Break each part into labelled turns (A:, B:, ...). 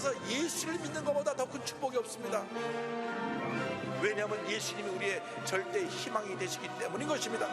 A: 세상에서 예수를 믿는 것보다 더 큰 축복이 없습니다. 왜냐하면 예수님이 우리의 절대 희망이 되시기 때문인 것입니다.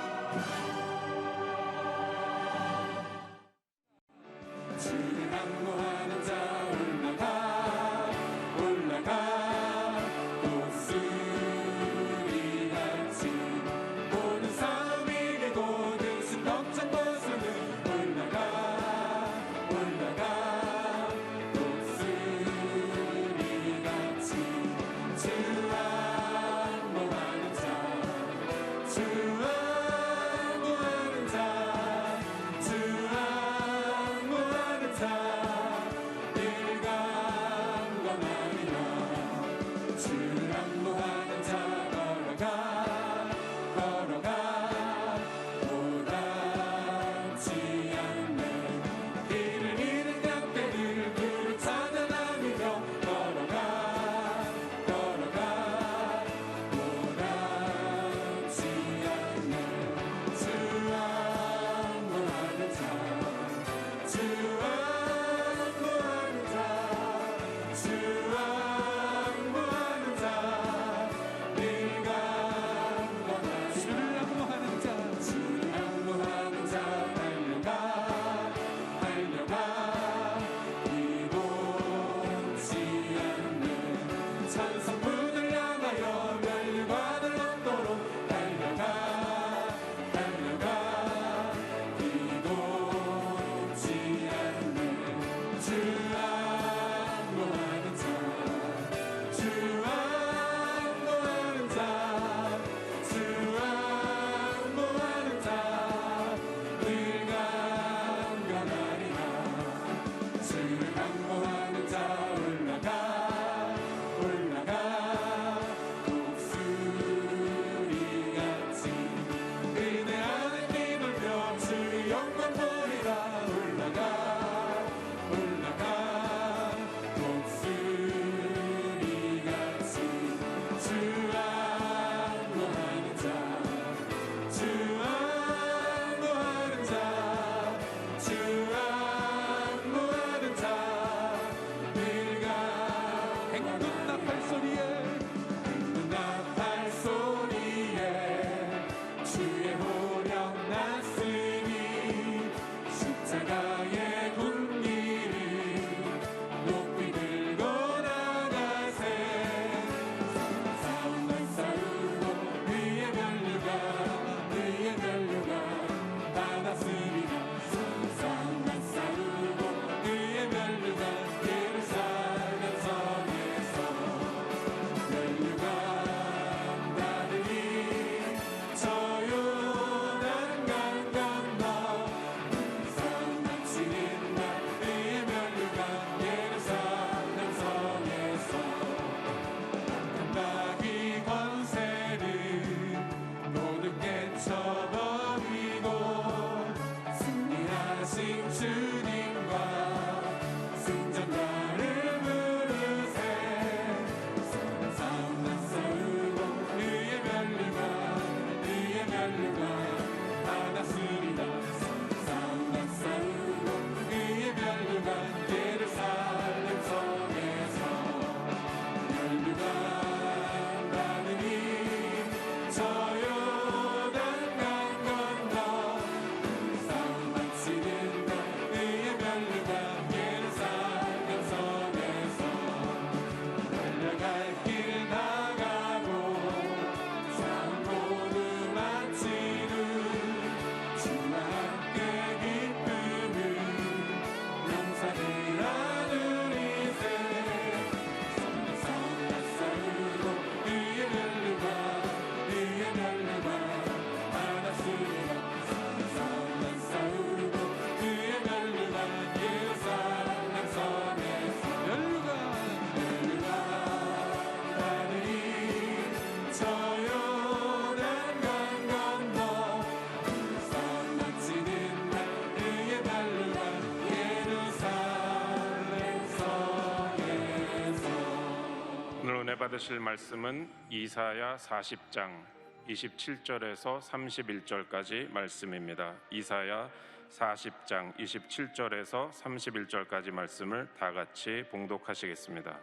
B: 받으실 말씀은 이사야 40장 27절에서 31절까지 말씀입니다. 이사야 40장 27절에서 31절까지 말씀을 다 같이 봉독하시겠습니다.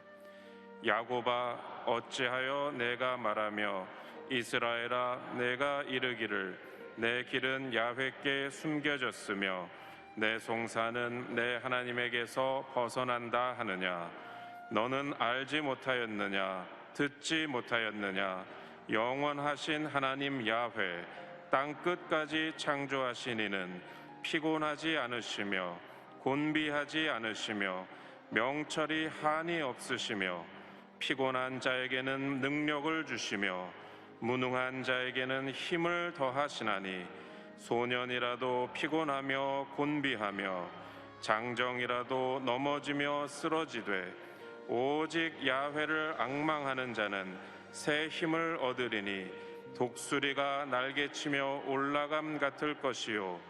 B: 야곱아, 어찌하여 내가 말하며 이스라엘아, 내가 이르기를 내 길은 야훼께 숨겨졌으며 내 송사는 내 하나님에게서 벗어난다 하느냐? 너는 알지 못하였느냐? 듣지 못하였느냐? 영원하신 하나님 야훼, 땅 끝까지 창조하신 이는 피곤하지 않으시며 곤비하지 않으시며 명철이 한이 없으시며 피곤한 자에게는 능력을 주시며 무능한 자에게는 힘을 더하시나니 소년이라도 피곤하며 곤비하며 장정이라도 넘어지며 쓰러지되 오직 야훼를 앙망하는 자는 새 힘을 얻으리니 독수리가 날개치며 올라감 같을 것이요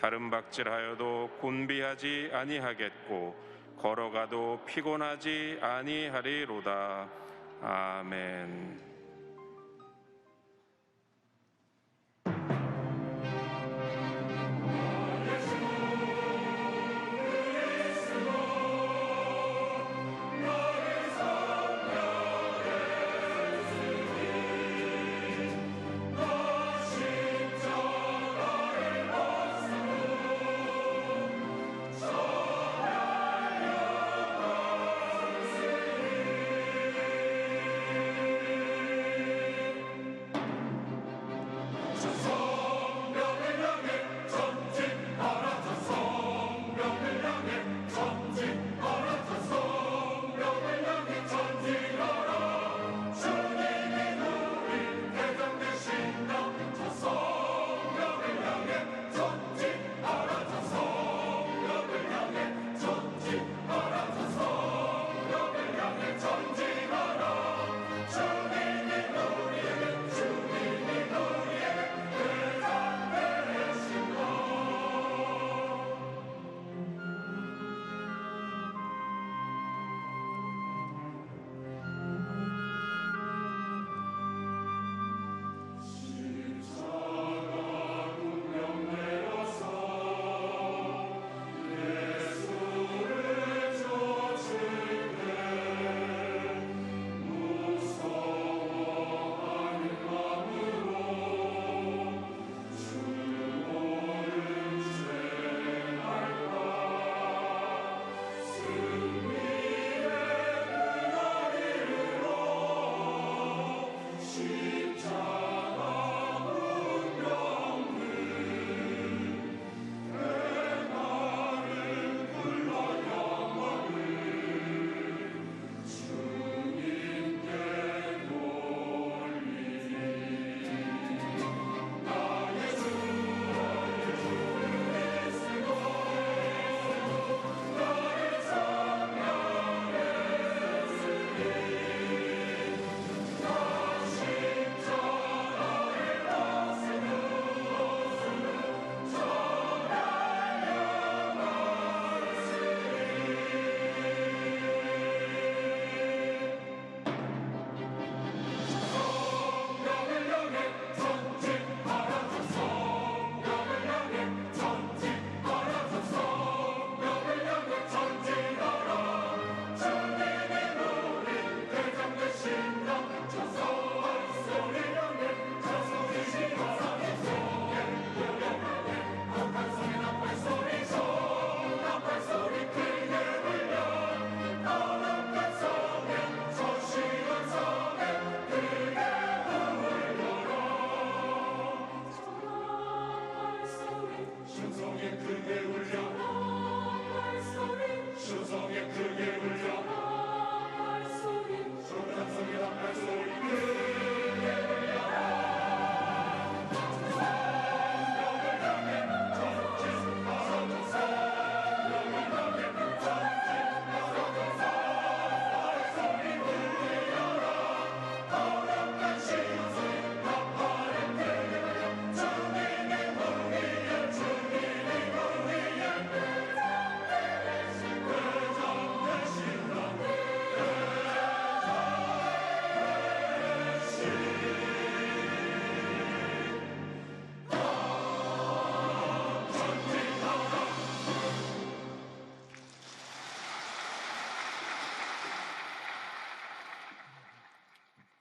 B: 다른 박질하여도 곤비하지 아니하겠고 걸어가도 피곤하지 아니하리로다. 아멘.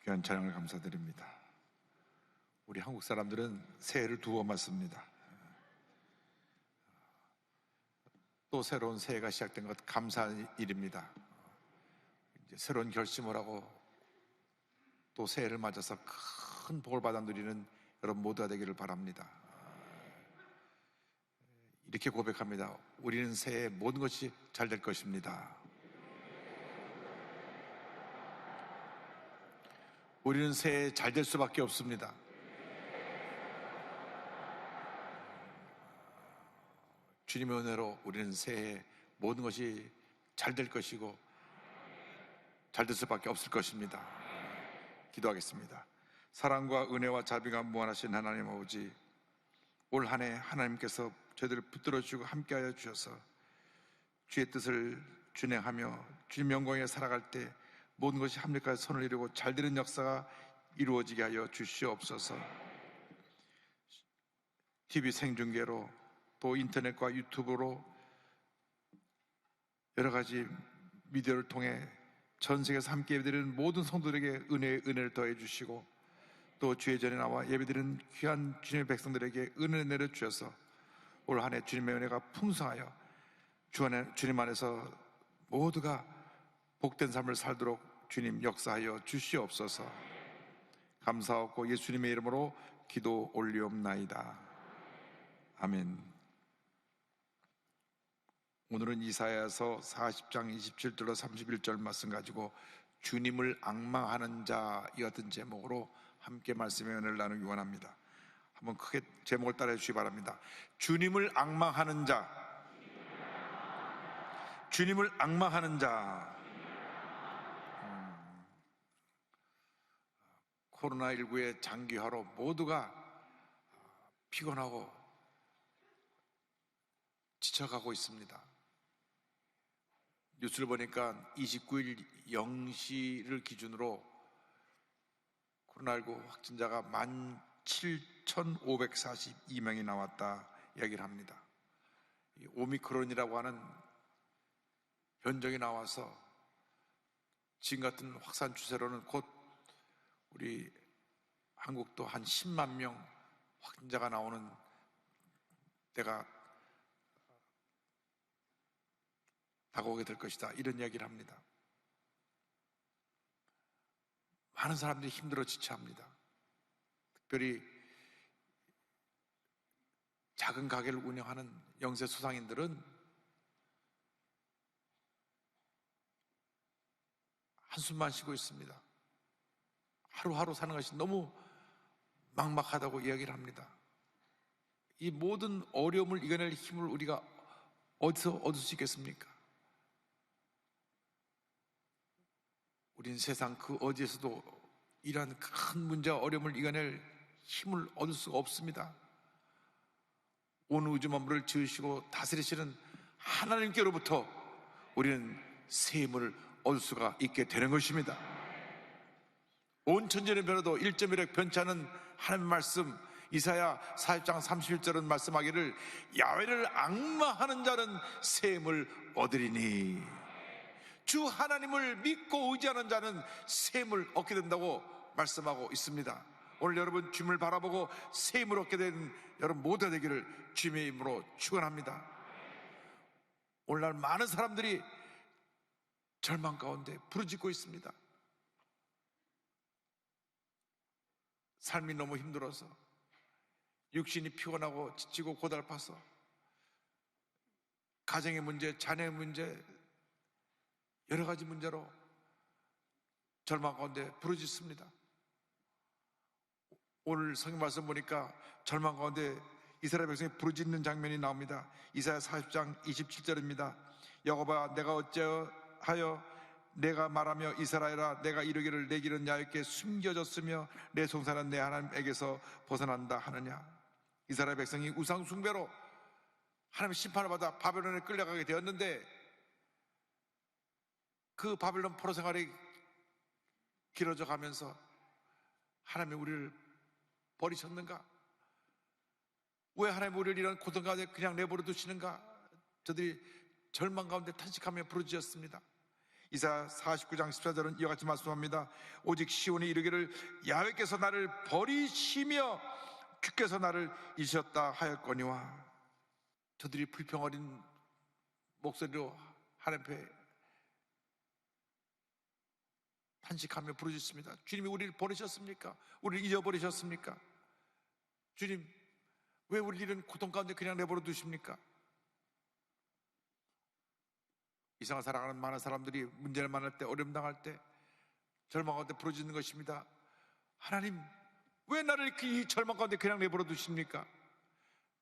A: 귀한 찬양을 감사드립니다. 우리 한국 사람들은 새해를 2번 맞습니다. 또 새로운 새해가 시작된 것 감사한 일입니다. 이제 새로운 결심을 하고 또 새해를 맞아서 큰 복을 받아 누리는 여러분 모두가 되기를 바랍니다. 이렇게 고백합니다. 우리는 새해 모든 것이 잘 될 것입니다. 우리는 새해 잘 될 수밖에 없습니다. 주님의 은혜로 우리는 새해 모든 것이 잘 될 것이고 잘 될 수밖에 없을 것입니다. 기도하겠습니다. 사랑과 은혜와 자비가 무한하신 하나님 아버지, 올 한 해 하나님께서 저희들을 붙들어 주시고 함께하여 주셔서 주의 뜻을 준행하며 주님 영광에 살아갈 때 모든 것이 합력하여 선을 이루고 잘 되는 역사가 이루어지게 하여 주시옵소서. TV 생중계로 또 인터넷과 유튜브로 여러 가지 미디어를 통해 전 세계에서 함께 예배드리는 모든 성도들에게 은혜를 더해 주시고 또 주의 전에 나와 예배드리는 귀한 주님의 백성들에게 은혜를 내려주셔서 올 한 해 주님의 은혜가 풍성하여 주님 안에서 모두가 복된 삶을 살도록 주님 역사하여 주시옵소서. 감사하고 예수님의 이름으로 기도 올리옵나이다. 아멘. 오늘은 이사야서 40장 27절로 31절 말씀 가지고 주님을 앙망하는 자 이 같은 제목으로 함께 말씀의 은혜를 나누기 원합니다. 한번 크게 제목을 따라해 주시기 바랍니다. 주님을 앙망하는 자, 주님을 앙망하는 자. 코로나19의 장기화로 모두가 피곤하고 지쳐가고 있습니다. 뉴스를 보니까 29일 0시를 기준으로 코로나19 확진자가 17,542명이 나왔다 이야기를 합니다. 이 오미크론이라고 하는 변종이 나와서 지금 같은 확산 추세로는 곧 우리 한국도 한 10만 명 확진자가 나오는 때가 다가오게 될 것이다 이런 이야기를 합니다. 많은 사람들이 힘들어 지쳐합니다. 특별히 작은 가게를 운영하는 영세 소상인들은 한숨만 쉬고 있습니다. 하루하루 사는 것이 너무 막막하다고 이야기를 합니다. 이 모든 어려움을 이겨낼 힘을 우리가 어디서 얻을 수 있겠습니까? 우린 세상 그 어디에서도 이러한 큰 문제와 어려움을 이겨낼 힘을 얻을 수가 없습니다. 온 우주 만물을 지으시고 다스리시는 하나님께로부터 우리는 새 힘을 얻을 수가 있게 되는 것입니다. 온 천지는 변해도 1.1획 변치 않은 하나님의 말씀, 이사야 40장 31절은 말씀하기를 야훼를 앙망하는 자는 새 힘을 얻으리니, 주 하나님을 믿고 의지하는 자는 새 힘을 얻게 된다고 말씀하고 있습니다. 오늘 여러분 주님을 바라보고 새 힘을 얻게 된 여러분 모두가 되기를 주님의 이름으로 축원합니다. 오늘날 많은 사람들이 절망 가운데 부르짖고 있습니다. 삶이 너무 힘들어서, 육신이 피곤하고 지치고 고달파서 가정의 문제, 자녀의 문제, 여러 가지 문제로 절망 가운데 부르짖습니다. 오늘 성경 말씀 보니까 절망 가운데 이스라엘 백성이 부르짖는 장면이 나옵니다. 이사야 40장 27절입니다. 여호와, 내가 어찌하여 내가 말하며 이스라엘아 내가 이르기를 내 길은 야훼께 숨겨졌으며 내 송사는 내 하나님에게서 벗어난다 하느냐. 이스라엘 백성이 우상 숭배로 하나님의 심판을 받아 바벨론에 끌려가게 되었는데 그 바벨론 포로 생활이 길어져 가면서 하나님이 우리를 버리셨는가? 왜 하나님이 우리를 이런 고통 가운데 그냥 내버려 두시는가? 저들이 절망 가운데 탄식하며 부르짖었습니다. 이사야 49장 14절은 이와 같이 말씀합니다. 오직 시온이 이르기를 야훼께서 나를 버리시며 주께서 나를 잊으셨다 하였거니와. 저들이 불평 어린 목소리로 하나님 앞에 탄식하며 부르짖습니다. 주님이 우리를 버리셨습니까? 우리를 잊어버리셨습니까? 주님, 왜 우리 이런 고통 가운데 그냥 내버려 두십니까? 이상을 살아가는 많은 사람들이 문제를 만날 때, 어려움 당할 때, 절망할 때 부르짖는 것입니다. 하나님, 왜 나를 이렇게 이 절망 가운데 그냥 내버려 두십니까?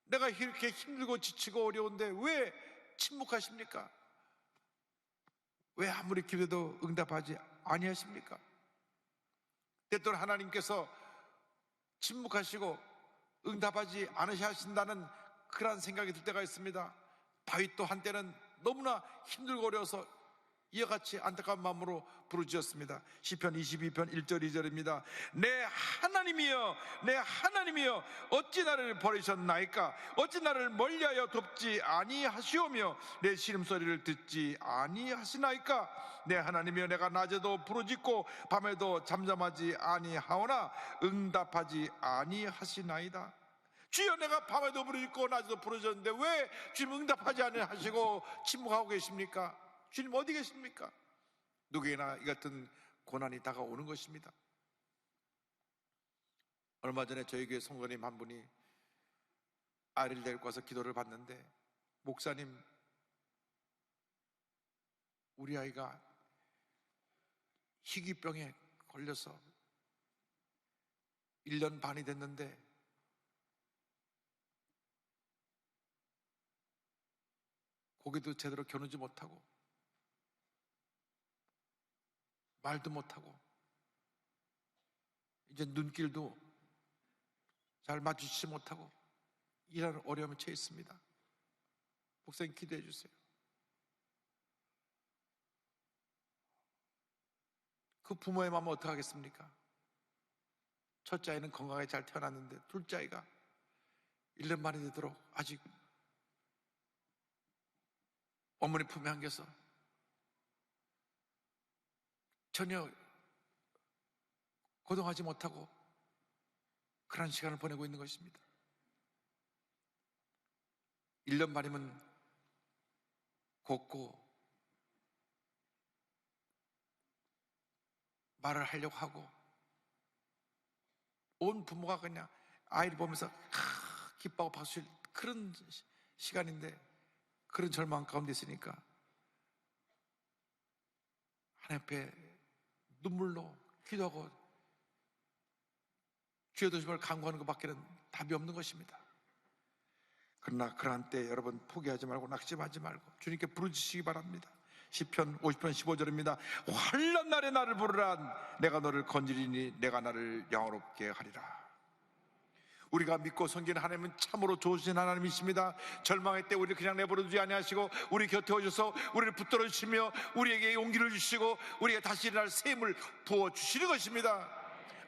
A: 내가 이렇게 힘들고 지치고 어려운데 왜 침묵하십니까? 왜 아무리 기도해도 응답하지 아니하십니까? 때때로 하나님께서 침묵하시고 응답하지 않으신다는 그런 생각이 들 때가 있습니다. 다윗도 한때는 너무나 힘들고 어려워서 이와 같이 안타까운 마음으로 부르짖었습니다. 시편 22편 1절 2절입니다. 내 하나님이여, 내 하나님이여, 어찌 나를 버리셨나이까? 어찌 나를 멀리하여 돕지 아니하시오며 내 신음소리를 듣지 아니하시나이까? 내 하나님이여, 내가 낮에도 부르짖고 밤에도 잠잠하지 아니하오나 응답하지 아니하시나이다. 주여, 내가 밤에도 부르짖고 낮에도 부르짖었는데 왜 주님 응답하지 아니하시고 침묵하고 계십니까? 주님 어디 계십니까? 누구에게나 이 같은 고난이 다가오는 것입니다. 얼마 전에 저희 교회 성도님 한 분이 아이를 데리고 와서 기도를 받는데, 목사님, 우리 아이가 희귀병에 걸려서 1년 반이 됐는데 고기도 제대로 겨누지 못하고 말도 못하고 이제 눈길도 잘 마주치지 못하고 이런 어려움에 처해 있습니다. 목사님 기도해 주세요. 그 부모의 마음은 어떡하겠습니까? 첫째 아이는 건강하게 잘 태어났는데 둘째 아이가 1년 만이 되도록 아직 어머니 품에 안겨서 전혀 거동하지 못하고 그런 시간을 보내고 있는 것입니다. 1년 만이면 걷고 말을 하려고 하고 온 부모가 그냥 아이를 보면서 기뻐하고 박수칠 그런 시간인데, 그런 절망 가운데 있으니까 하나님 앞에 눈물로 기도하고 주의 도심을 간구하는 것밖에는 답이 없는 것입니다. 그러나 그러한 때 여러분 포기하지 말고 낙심하지 말고 주님께 부르짖으시기 바랍니다. 시편 50편 15절입니다. 환난 날에 나를 부르라. 내가 너를 건지리니 내가 나를 영화롭게 하리라. 우리가 믿고 섬기는 하나님은 참으로 좋으신 하나님이십니다. 절망의 때 우리를 그냥 내버려두지 아니하시고 우리 곁에 오셔서 우리를 붙들어 주시며 우리에게 용기를 주시고 우리에게 다시 일어날 새 힘을 부어주시는 것입니다.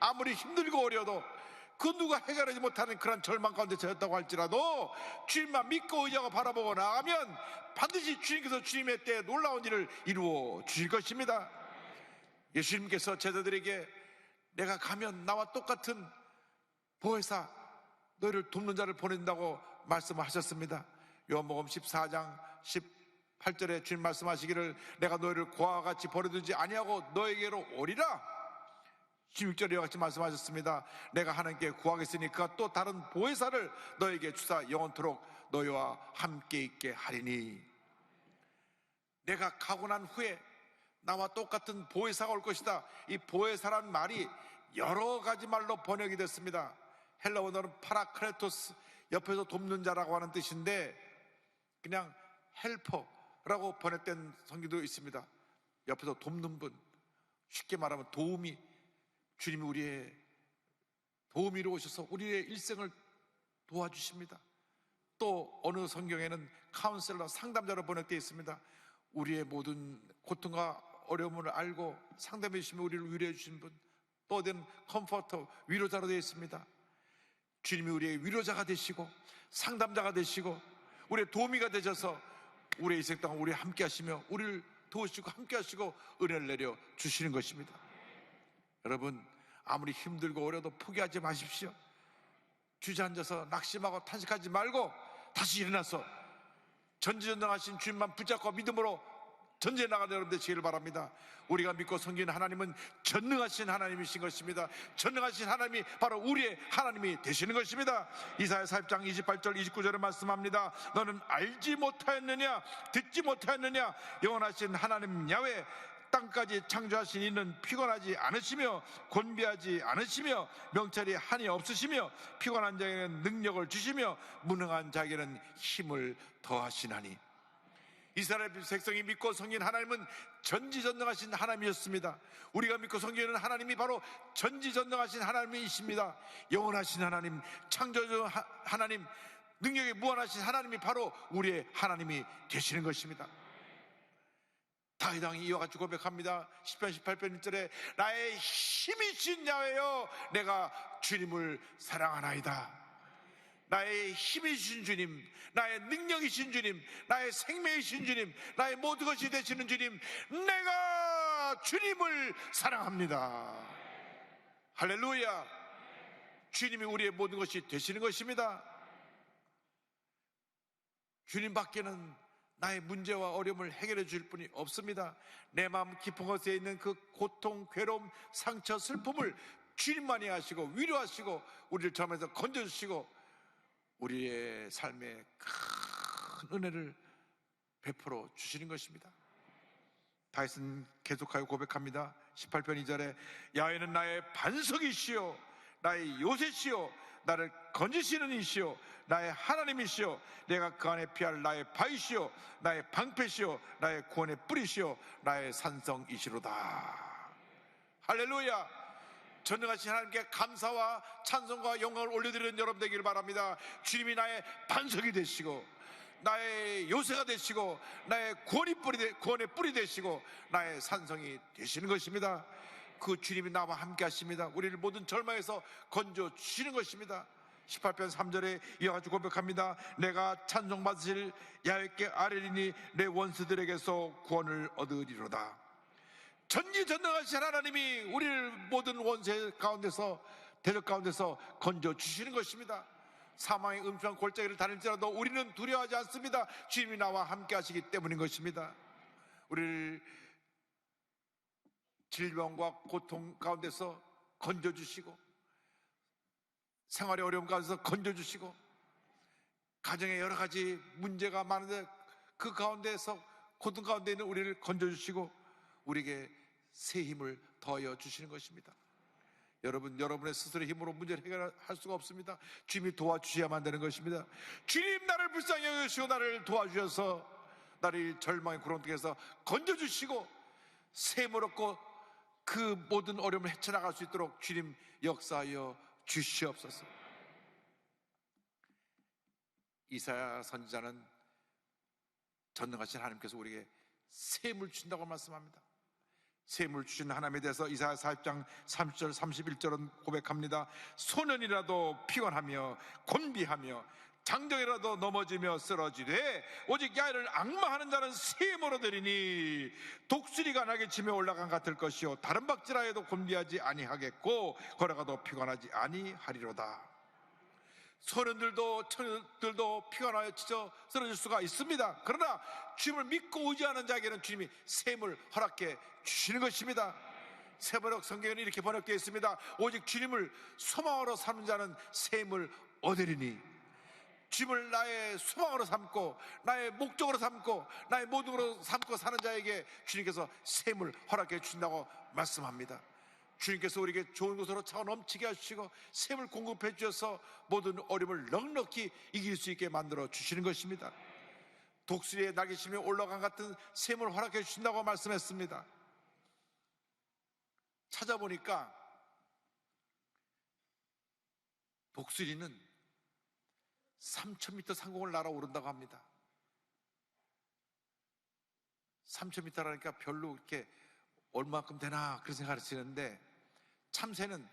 A: 아무리 힘들고 어려도 그 누가 해결하지 못하는 그런 절망 가운데 처했다고 할지라도 주님만 믿고 의지하고 바라보고 나가면 반드시 주님께서 주님의 때에 놀라운 일을 이루어 주실 것입니다. 예수님께서 제자들에게 내가 가면 나와 똑같은 보혜사 너희를 돕는 자를 보낸다고 말씀하셨습니다. 요한복음 14장 18절에 주님 말씀하시기를 내가 너희를 고아와 같이 버려두지 아니하고 너에게로 오리라. 16절에 이와 같이 말씀하셨습니다. 내가 하나님께 구하겠으니 그가 또 다른 보혜사를 너에게 주사 영원토록 너희와 함께 있게 하리니. 내가 가고 난 후에 나와 똑같은 보혜사가 올 것이다. 이 보혜사란 말이 여러 가지 말로 번역이 됐습니다. 헬라 원어는 파라크레토스, 옆에서 돕는 자라고 하는 뜻인데 그냥 헬퍼라고 번역된 성경도 있습니다. 옆에서 돕는 분, 쉽게 말하면 도우미, 주님이 우리의 도우미로 오셔서 우리의 일생을 도와주십니다. 또 어느 성경에는 카운셀러, 상담자로 번역되어 있습니다. 우리의 모든 고통과 어려움을 알고 상담해 주시며 우리를 위로해 주시는 분, 또 어디는 컴포터, 위로자로 되어 있습니다. 주님이 우리의 위로자가 되시고 상담자가 되시고 우리의 도우미가 되셔서 우리의 인생 동안 우리와 함께 하시며 우리를 도우시고 함께 하시고 은혜를 내려 주시는 것입니다. 여러분, 아무리 힘들고 어려도 포기하지 마십시오. 주저앉아서 낙심하고 탄식하지 말고 다시 일어나서 전지전능하신 주님만 붙잡고 믿음으로 전쟁에 나가는 여러분 되시기를 바랍니다. 우리가 믿고 섬기는 하나님은 전능하신 하나님이신 것입니다. 전능하신 하나님이 바로 우리의 하나님이 되시는 것입니다. 이사야 40장 28절 29절에 말씀합니다. 너는 알지 못하였느냐, 듣지 못하였느냐, 영원하신 하나님 야훼 땅까지 창조하신 이는 피곤하지 않으시며 곤비하지 않으시며 명철이 한이 없으시며 피곤한 자에게는 능력을 주시며 무능한 자에게는 힘을 더하시나니. 이스라엘 백성이 믿고 섬긴 하나님은 전지전능하신 하나님이었습니다. 우리가 믿고 섬기는 하나님이 바로 전지전능하신 하나님이십니다. 영원하신 하나님, 창조주 하나님, 능력이 무한하신 하나님이 바로 우리의 하나님이 되시는 것입니다. 다윗 왕이 이와같이 고백합니다. 10편 18편 1절에 나의 힘이신 야훼여 내가 주님을 사랑하나이다. 나의 힘이신 주님, 나의 능력이신 주님, 나의 생명이신 주님, 나의 모든 것이 되시는 주님, 내가 주님을 사랑합니다. 할렐루야. 주님이 우리의 모든 것이 되시는 것입니다. 주님 밖에는 나의 문제와 어려움을 해결해 줄 분이 없습니다. 내 마음 깊은 곳에 있는 그 고통, 괴로움, 상처, 슬픔을 주님만이 하시고 위로하시고 우리를 점에서 건져주시고 우리의 삶에 큰 은혜를 베풀어 주시는 것입니다. 다윗은 계속하여 고백합니다. 18편 2절에 야훼는 나의 반석이시요 나의 요새시요 나를 건지시는 이시요 나의 하나님이시요 내가 그 안에 피할 나의 바위시요 나의 방패시요 나의 구원의 뿌리시요 나의 산성이시로다. 할렐루야. 전능하신 하나님께 감사와 찬송과 영광을 올려드리는 여러분 되기를 바랍니다. 주님이 나의 반석이 되시고 나의 요새가 되시고 나의 구원의 뿌리 되시고 나의 산성이 되시는 것입니다. 그 주님이 나와 함께 하십니다. 우리를 모든 절망에서 건져 주시는 것입니다. 18편 3절에 이와 같이 고백합니다. 내가 찬송받으실 야훼께 아뢰리니 내 원수들에게서 구원을 얻으리로다. 전지전능하신 하나님이 우리를 모든 원세 가운데서 대적 가운데서 건져 주시는 것입니다. 사망의 음침한 골짜기를 다닐지라도 우리는 두려워하지 않습니다. 주님이 나와 함께 하시기 때문인 것입니다. 우리를 질병과 고통 가운데서 건져 주시고 생활의 어려움 가운데서 건져 주시고 가정에 여러 가지 문제가 많은데 그 가운데서 고통 가운데 있는 우리를 건져 주시고 우리에게 새 힘을 더하여 주시는 것입니다. 여러분, 여러분의 스스로의 힘으로 문제를 해결할 수가 없습니다. 주님이 도와주셔야만 되는 것입니다. 주님, 나를 불쌍히 여기시고 나를 도와주셔서 나를 절망의 구렁텅이에서 건져주시고 새 힘을 얻고 그 모든 어려움을 헤쳐나갈 수 있도록 주님 역사하여 주시옵소서. 이사야 선지자는 전능하신 하나님께서 우리에게 새 힘을 주신다고 말씀합니다. 새 힘을 주신 하나님에 대해서 이사야 40장 30절 31절은 고백합니다. 소년이라도 피곤하며 곤비하며 장정이라도 넘어지며 쓰러지되 오직 야훼를 앙망하는 자는 새 힘으로 되리니 독수리가 날개 치며 올라간 같을 것이요 다른 박질하여도 곤비하지 아니하겠고 걸어가도 피곤하지 아니하리로다. 소년들도 처녀들도 피곤하여 지쳐 쓰러질 수가 있습니다. 그러나 주님을 믿고 의지하는 자에게는 주님이 새 힘을 허락해 주시는 것입니다. 새번역 성경에는 이렇게 번역되어 있습니다. 오직 주님을 소망으로 삼는 자는 새 힘을 얻으리니. 주님을 나의 소망으로 삼고 나의 목적으로 삼고 나의 모든으로 삼고 사는 자에게 주님께서 새 힘을 허락해 주신다고 말씀합니다. 주님께서 우리에게 좋은 것으로 차고 넘치게 하시고 샘을 공급해 주셔서 모든 어려움을 넉넉히 이길 수 있게 만들어 주시는 것입니다. 독수리의 날개치며 올라간 같은 샘을 허락해 주신다고 말씀했습니다. 찾아보니까 독수리는 3,000m 상공을 날아오른다고 합니다. 3,000m라니까 별로 이렇게 얼마큼 되나 그런 생각을 하시는데 참새는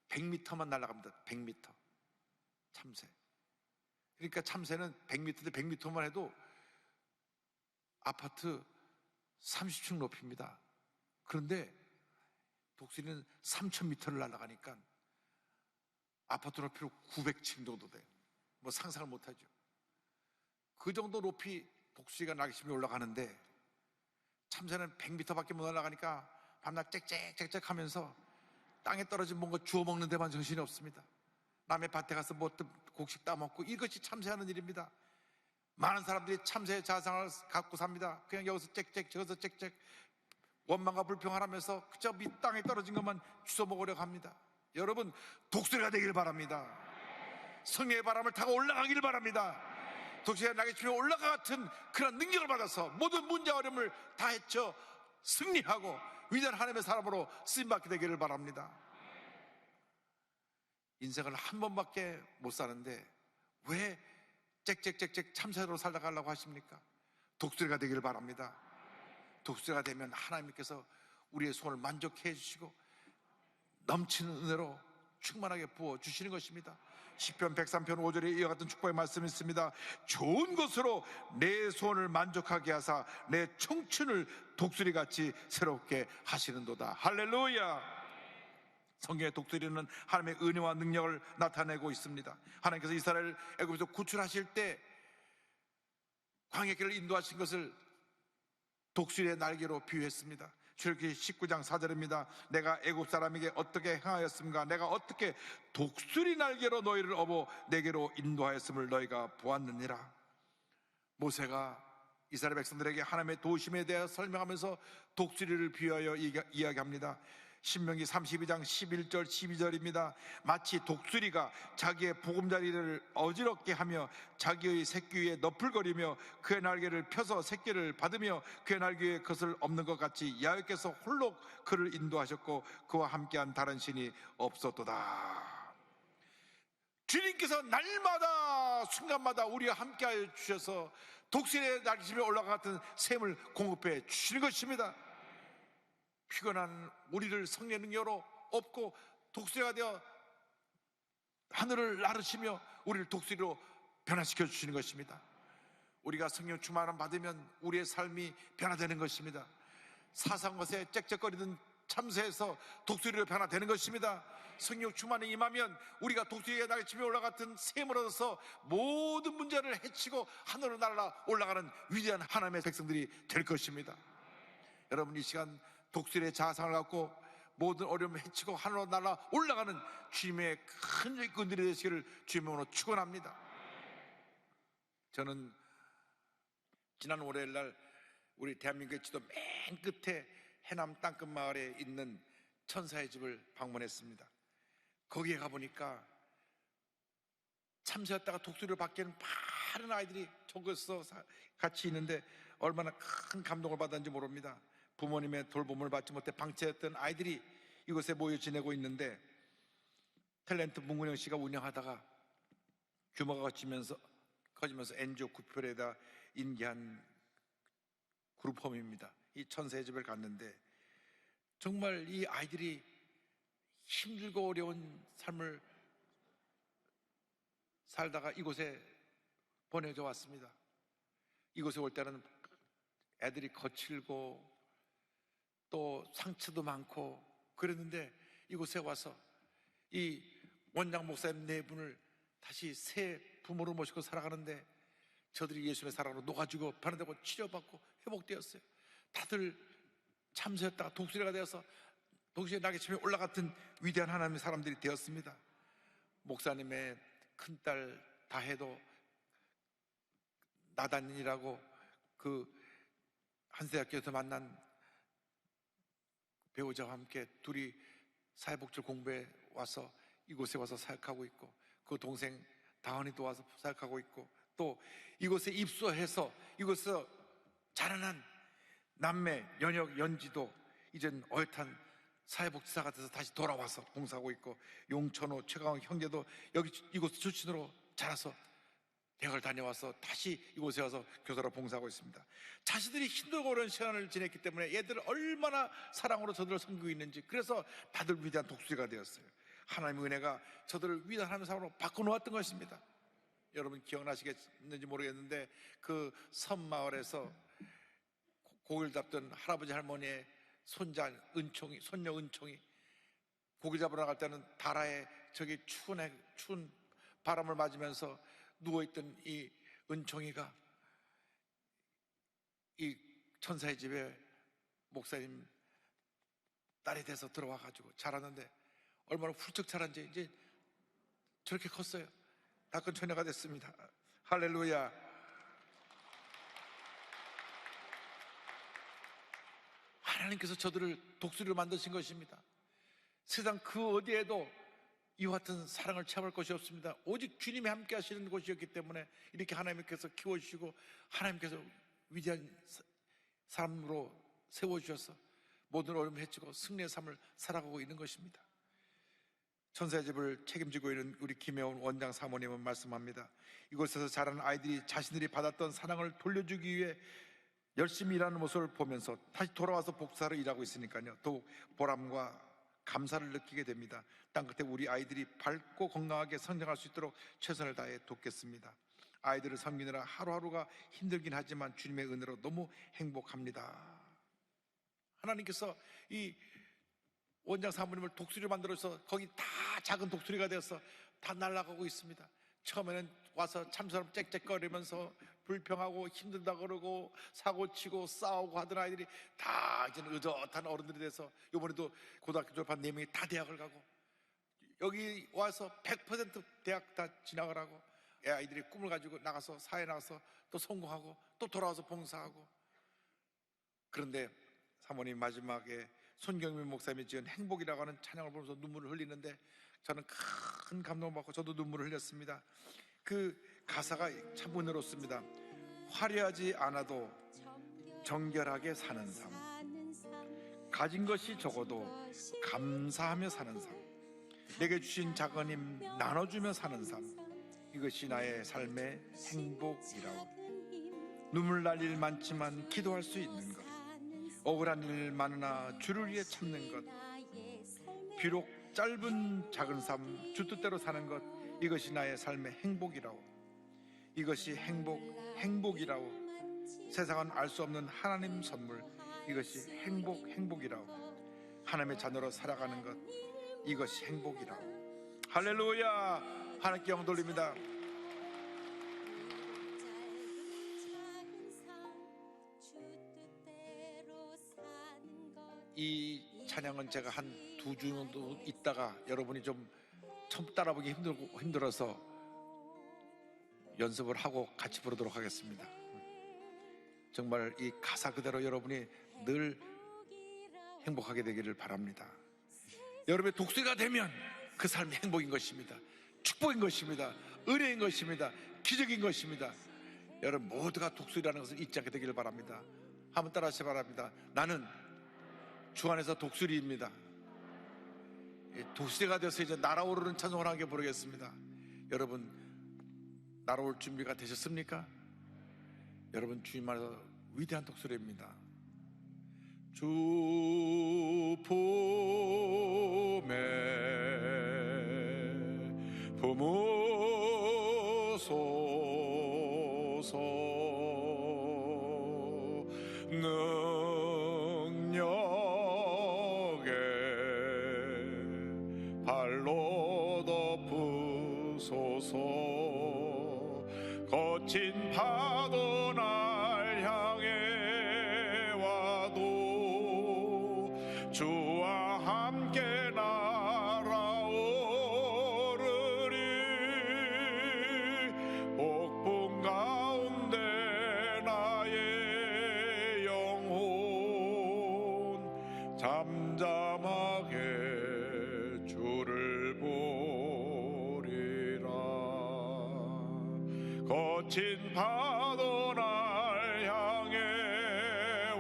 A: 100m만 날아갑니다. 100m. 참새. 그러니까 참새는 100m인데 100m만 해도 아파트 30층 높이입니다. 그런데 독수리는 3,000m를 날아가니까 아파트 높이로 900층 정도 돼요. 뭐 상상을 못하죠. 그 정도 높이 독수리가 날개치며 올라가는데 참새는 100m밖에 못 날아가니까 밤낮 짹짹짹짹 하면서 땅에 떨어진 뭔가 주워 먹는 데만 정신이 없습니다. 남의 밭에 가서 뭐 곡식 따먹고, 이것이 참새하는 일입니다. 많은 사람들이 참새의 자상을 갖고 삽니다. 그냥 여기서 짹짹 저기서 짹짹 원망과 불평을 하면서 그저 밑 땅에 떨어진 것만 주워 먹으려고 합니다. 여러분, 독수리가 되길 바랍니다. 성령의 바람을 타고 올라가길 바랍니다. 독수리가 날개치며 올라가 같은 그런 능력을 받아서 모든 문제와 어려움을 다 헤쳐 승리하고 위대한 하나님의 사람으로 쓰임받게 되기를 바랍니다. 인생을 한 번밖에 못 사는데 왜 짹짹짹짹 참새로 살아가려고 하십니까? 독수리가 되기를 바랍니다. 독수리가 되면 하나님께서 우리의 소원을 만족해 주시고 넘치는 은혜로 충만하게 부어주시는 것입니다. 시편 103편 5절에 이와 같은 축복의 말씀이 있습니다. 좋은 것으로 내 소원을 만족하게 하사 내 청춘을 독수리같이 새롭게 하시는도다. 할렐루야. 성경의 독수리는 하나님의 은혜와 능력을 나타내고 있습니다. 하나님께서 이스라엘을 애굽에서 구출하실 때 광야길을 인도하신 것을 독수리의 날개로 비유했습니다. 출애굽기 19장 4절입니다. 내가 애굽 사람에게 어떻게 행하였습니까? 내가 어떻게 독수리 날개로 너희를 업어 내게로 인도하였음을 너희가 보았느니라. 모세가 이스라엘 백성들에게 하나님의 도우심에 대해 설명하면서 독수리를 비유하여 이야기합니다. 신명기 32장 11절 12절입니다. 마치 독수리가 자기의 보금자리를 어지럽게 하며 자기의 새끼 위에 너풀거리며 그의 날개를 펴서 새끼를 받으며 그의 날개 위에 것을 엎는 것 같이 야훼께서 홀로 그를 인도하셨고 그와 함께한 다른 신이 없었도다. 주님께서 날마다 순간마다 우리와 함께하여 주셔서 독수리의 날개치며 올라가 같은 샘을 공급해 주시는 것입니다. 피곤한 우리를 성령의 능력으로 업고 독수리가 되어 하늘을 나르시며 우리를 독수리로 변화시켜 주시는 것입니다. 우리가 성령 충만함 받으면 우리의 삶이 변화되는 것입니다. 사상 것에 짹짹거리던 참새에서 독수리로 변화되는 것입니다. 성령 충만에 임하면 우리가 독수리의 날개치며 올라갔던 샘을 얻어서 모든 문제를 해치고 하늘로 날아 올라가는 위대한 하나님의 백성들이 될 것입니다. 여러분, 이 시간 독수리의 자상을 갖고 모든 어려움을 헤치고 하늘로 날아 올라가는 주님의 큰 일꾼들이 되시기를 주님으로 축원합니다. 저는 지난 월요일날 우리 대한민국의 지도 맨 끝에 해남 땅끝 마을에 있는 천사의 집을 방문했습니다. 거기에 가보니까 참새였다가 독수리로 바뀌는 많은 아이들이 저기서 같이 있는데 얼마나 큰 감동을 받았는지 모릅니다. 부모님의 돌봄을 받지 못해 방치했던 아이들이 이곳에 모여 지내고 있는데 탤런트 문근영 씨가 운영하다가 규모가 커지면서 NGO 구별에다 인계한 그룹홈입니다. 이 천사의 집을 갔는데 정말 이 아이들이 힘들고 어려운 삶을 살다가 이곳에 보내져 왔습니다. 이곳에 올 때는 애들이 거칠고 또 상처도 많고 그랬는데 이곳에 와서 이 원장 목사님 네 분을 다시 새 부모로 모시고 살아가는데 저들이 예수님의 사랑으로 녹아지고 변화되고 치료받고 회복되었어요. 다들 참새였다가 독수리가 되어서 독수리의 날개치며 올라갔던 위대한 하나님의 사람들이 되었습니다. 목사님의 큰딸 다혜도 나단이라고 그 한세대학교에서 만난 배우자와 함께 둘이 사회복지를 공부해 와서 이곳에 와서 사역하고 있고 그 동생 다은이도 와서 사역하고 있고 또 이곳에 입소해서 이곳에서 자라난 남매 연혁 연지도 이젠 어엿한 사회복지사가 돼서 다시 돌아와서 봉사하고 있고 용천호 최강욱 형제도 여기 이곳 출신으로 자라서 대학을 다녀와서 다시 이곳에 와서 교사로 봉사하고 있습니다. 자신들이 힘들고 어려운 시간을 지냈기 때문에 얘들을 얼마나 사랑으로 저들을 섬기고 있는지 그래서 다들 위대한 독수리가 되었어요. 하나님의 은혜가 저들을 위대한 하나님의 사람으로 바꿔놓았던 것입니다. 여러분 기억나시겠는지 모르겠는데 그 섬마을에서 고기를 잡던 할아버지 할머니의 손자 은총이, 손녀 은총이 고기 잡으러 나갈 때는 다라에 저기 추운 바람을 맞으면서 누워있던 이 은총이가 이 천사의 집에 목사님 딸이 돼서 들어와가지고 자랐는데 얼마나 훌쩍 자란지 이제 저렇게 컸어요. 다 큰 처녀가 됐습니다. 할렐루야. 하나님께서 저들을 독수리로 만드신 것입니다. 세상 그 어디에도 이와 같은 사랑을 체험할 것이 없습니다. 오직 주님이 함께 하시는 곳이었기 때문에 이렇게 하나님께서 키워주시고 하나님께서 위대한 사람으로 세워주셔서 모든 어려움을 헤치고 승리의 삶을 살아가고 있는 것입니다. 천사의 집을 책임지고 있는 우리 김혜원 원장 사모님은 말씀합니다. 이곳에서 자란 아이들이 자신들이 받았던 사랑을 돌려주기 위해 열심히 일하는 모습을 보면서 다시 돌아와서 복사로 일하고 있으니까요, 더욱 보람과 감사를 느끼게 됩니다. 땅끝에 우리 아이들이 밝고 건강하게 성장할 수 있도록 최선을 다해 돕겠습니다. 아이들을 섬기느라 하루하루가 힘들긴 하지만 주님의 은혜로 너무 행복합니다. 하나님께서 이 원장 사모님을 독수리로 만들어서 거기 다 작은 독수리가 되어서 다 날아가고 있습니다. 처음에는 와서 참처럼 짹짹거리면서 불평하고 힘들다 그러고 사고치고 싸우고 하던 아이들이 다 이제는 의젓한 어른들이 돼서 이번에도 고등학교 졸업한 4명이 다 대학을 가고 여기 와서 100% 대학 다 진학을 하고 아이들이 꿈을 가지고 나가서 사회에 나가서 또 성공하고 또 돌아와서 봉사하고. 그런데 사모님 마지막에 손경민 목사님이 지은 행복이라고 하는 찬양을 보면서 눈물을 흘리는데 저는 큰 감동을 받고 저도 눈물을 흘렸습니다. 그 가사가 참 은혜롭습니다. 화려하지 않아도 정결하게 사는 삶, 가진 것이 적어도 감사하며 사는 삶, 내게 주신 작은 힘 나눠주며 사는 삶, 이것이 나의 삶의 행복이라오. 눈물 날 일 많지만 기도할 수 있는 것, 억울한 일 많으나 주를 위해 참는 것, 비록 짧은 작은 삶 주 뜻대로 사는 것, 이것이 나의 삶의 행복이라오. 이것이 행복이라오. 세상은 알 수 없는 하나님 선물, 이것이 행복이라오. 하나님의 자녀로 살아가는 것, 이것이 행복이라오. 할렐루야. 하나님께 영광 돌립니다. 이 찬양은 제가 한 2주 정도 있다가 여러분이 좀 처음 따라보기 힘들어서 연습을 하고 같이 부르도록 하겠습니다. 정말 이 가사 그대로 여러분이 늘 행복하게 되기를 바랍니다. 여러분의 독수리가 되면 그 삶이 행복인 것입니다. 축복인 것입니다. 은혜인 것입니다. 기적인 것입니다. 여러분 모두가 독수리라는 것을 잊지 않게 되기를 바랍니다. 한번 따라하시기 바랍니다. 나는 주 안에서 독수리입니다. 독수리가 되어서 이제 날아오르는 찬송을 함께 부르겠습니다. 여러분 날아올 준비가 되셨습니까? 여러분 주님 안에서 위대한 독수리입니다. 주 품에 품으소서 능력에 발로 덮으소서 거친 파도 날 향해 와도 주와 함께 날아오르리 폭풍 가운데 나의 영혼 잠잠하게 주를 보리라 거친 파도 날 향해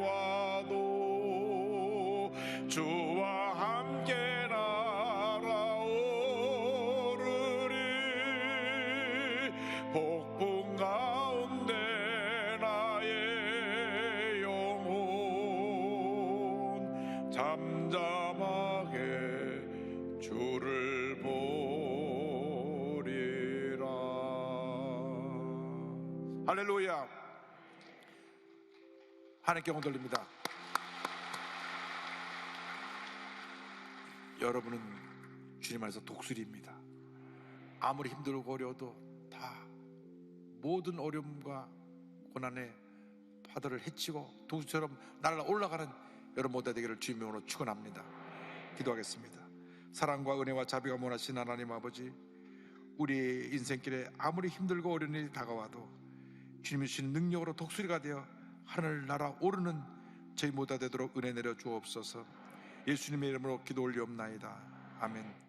A: 와도 주와 함께 날아오르리 폭풍 가운데 나의 영혼 잠잠하게 주를 보리라. 할렐루야. 하나님께 영광 돌립니다. 여러분은 주님 안에서 독수리입니다. 아무리 힘들고 어려워도 다 모든 어려움과 고난의 파도를 헤치고 독수리처럼 날아 올라가는 여러분 모두 되기를 주님으로 축원합니다. 기도하겠습니다. 사랑과 은혜와 자비가 원하신 하나님 아버지, 우리의 인생길에 아무리 힘들고 어려운 일이 다가와도 주님이 주신 능력으로 독수리가 되어 하늘 날아 오르는 저희 모두 되도록 은혜 내려 주옵소서. 예수님의 이름으로 기도 올리옵나이다. 아멘.